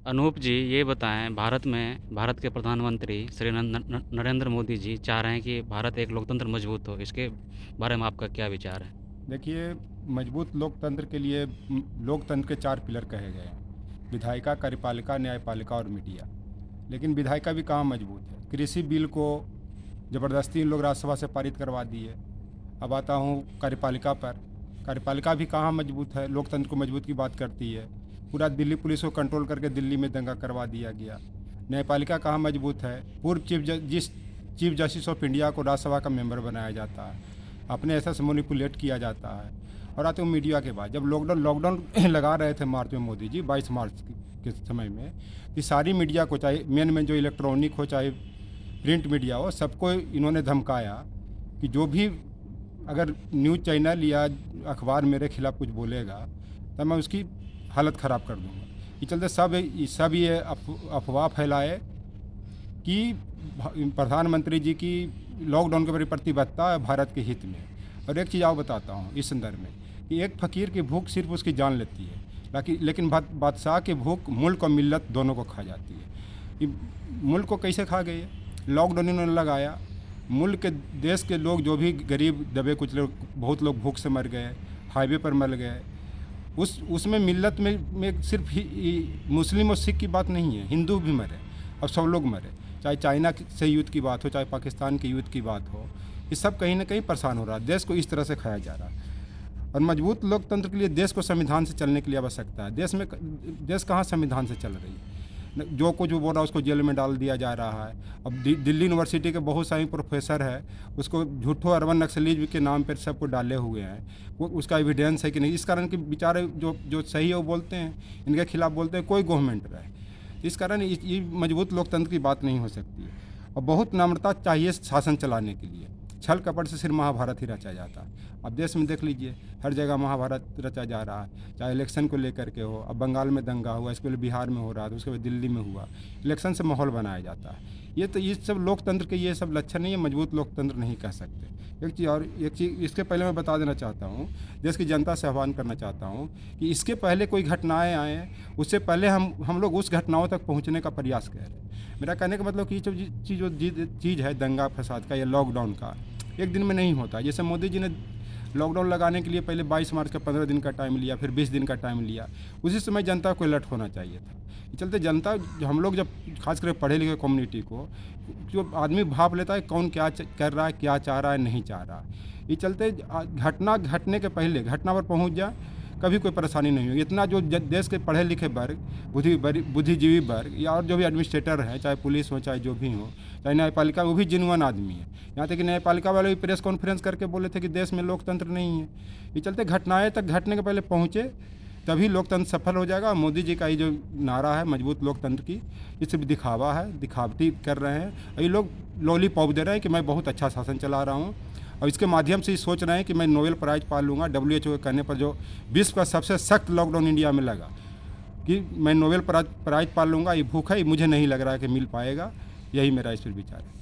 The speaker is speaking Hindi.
अनूप जी, ये बताएँ भारत के प्रधानमंत्री श्री नरेंद्र मोदी जी चाह रहे हैं कि भारत एक लोकतंत्र मजबूत हो। इसके बारे में आपका क्या विचार है? देखिए, मजबूत लोकतंत्र के लिए लोकतंत्र के 4 पिलर कहे गए हैं। विधायिका, कार्यपालिका, न्यायपालिका और मीडिया। लेकिन विधायिका भी कहाँ मजबूत है। कृषि बिल को ज़बरदस्ती इन लोग राज्यसभा से पारित करवा दिए। अब आता हूँ कार्यपालिका पर। कार्यपालिका भी कहाँ मजबूत है, लोकतंत्र को मजबूत की बात करती है। पूरा दिल्ली पुलिस को कंट्रोल करके दिल्ली में दंगा करवा दिया गया। न्यायपालिका कहाँ मजबूत है, पूर्व चीफ जस्टिस ऑफ इंडिया को राज्यसभा का मेंबर बनाया जाता है, अपने ऐसा से मैनिपुलेट किया जाता है। और आते हूँ मीडिया के बाद, जब लॉकडाउन लगा रहे थे मार्च में मोदी जी, 22 मार्च के समय में, कि सारी मीडिया को, चाहे मेन जो इलेक्ट्रॉनिक हो चाहे प्रिंट मीडिया हो, सबको इन्होंने धमकाया कि जो भी अगर न्यूज़ चैनल या अखबार मेरे खिलाफ कुछ बोलेगा तो मैं उसकी हालत ख़राब कर दूंगा। ये चलते सब ये अफवाह फैलाए कि प्रधानमंत्री जी की लॉकडाउन के प्रति प्रतिबद्धता है भारत के हित में। और एक चीज़ और बताता हूँ इस संदर्भ में, कि एक फ़कीर की भूख सिर्फ उसकी जान लेती है, लेकिन बादशाह की भूख मुल्क और मिल्लत दोनों को खा जाती है। ये मुल्क को कैसे खा गई है? लॉकडाउन इन्होंने लगाया, मुल्क के देश के लोग जो भी गरीब दबे कुचले, बहुत लोग भूख से मर गए, हाईवे पर मर गए। उसमें मिल्लत में सिर्फ मुस्लिम और सिख की बात नहीं है, हिंदू भी मरे और सब लोग मरे। चाहे चाइना से युद्ध की बात हो, चाहे पाकिस्तान के युद्ध की बात हो, ये सब कहीं ना कहीं परेशान हो रहा है। देश को इस तरह से खाया जा रहा है। और मजबूत लोकतंत्र के लिए देश को संविधान से चलने के लिए आवश्यकता है। देश कहाँ संविधान से चल रही है? जो कुछ बोल रहा है उसको जेल में डाल दिया जा रहा है। अब दिल्ली यूनिवर्सिटी के बहुत सारे प्रोफेसर है, उसको झूठो अर्बन नक्सलीज के नाम पर सबको डाले हुए हैं। वो उसका एविडेंस है कि नहीं? इस कारण कि बेचारे जो सही है वो बोलते हैं, इनके खिलाफ बोलते हैं, कोई गवर्नमेंट रहे। इस कारण ये मजबूत लोकतंत्र की बात नहीं हो सकती है। और बहुत नम्रता चाहिए शासन चलाने के लिए। छल कपट से सिर्फ महाभारत ही रचा जाता है। अब देश में देख लीजिए, हर जगह महाभारत रचा जा रहा है, चाहे इलेक्शन को लेकर के हो। अब बंगाल में दंगा हुआ, इसके पहले बिहार में हो रहा था, उसके बाद दिल्ली में हुआ। इलेक्शन से माहौल बनाया जाता है। ये सब लोकतंत्र के ये सब लक्षण नहीं है, मजबूत लोकतंत्र नहीं कह सकते। एक चीज़ इसके पहले मैं बता देना चाहता हूँ, देश की जनता से आह्वान करना चाहता हूँ कि इसके पहले कोई घटनाएँ आएँ, उससे पहले हम लोग उस घटनाओं तक पहुँचने का प्रयास करें। मेरा कहने का मतलब कि ये जो चीज़ है दंगा फसाद का या लॉकडाउन का, एक दिन में नहीं होता। जैसे मोदी जी ने लॉकडाउन लगाने के लिए पहले 22 मार्च का 15 दिन का टाइम लिया, फिर 20 दिन का टाइम लिया। उसी समय जनता को अलर्ट होना चाहिए था। चलते जनता, हम लोग जब खासकर पढ़े लिखे कम्युनिटी को, जो आदमी भाप लेता है कौन क्या कर रहा है, क्या चाह रहा है, नहीं चाह रहा। ये चलते घटना घटने के पहले घटना पर पहुंच जाए, कभी कोई परेशानी नहीं होगी। इतना जो देश के पढ़े लिखे वर्ग, बुद्धिजीवी वर्ग या और जो भी एडमिनिस्ट्रेटर हैं, चाहे पुलिस हो चाहे जो भी हो, चाहे न्यायपालिका, वो भी जिनवन आदमी है। यहाँ तक कि न्यायपालिका वाले भी प्रेस कॉन्फ्रेंस करके बोले थे कि देश में लोकतंत्र नहीं है। ये चलते घटनाएं तक घटने के पहले पहुँचे, तभी लोकतंत्र सफल हो जाएगा। मोदी जी का ये जो नारा है मजबूत लोकतंत्र की, ये सिर्फ दिखावा है, दिखावटी कर रहे हैं। ये लोग लॉलीपॉप दे रहे हैं कि मैं बहुत अच्छा शासन चला रहा हूँ, और इसके माध्यम से ये सोच रहे हैं कि मैं नोबेल प्राइज़ पा लूँगा। WHO के कहने पर जो विश्व का सबसे सख्त लॉकडाउन इंडिया में लगा, कि मैं नोबेल प्राइज़ पा लूँगा, ये भूख है, मुझे नहीं लग रहा है कि मिल पाएगा। यही मेरा इस पर विचार है।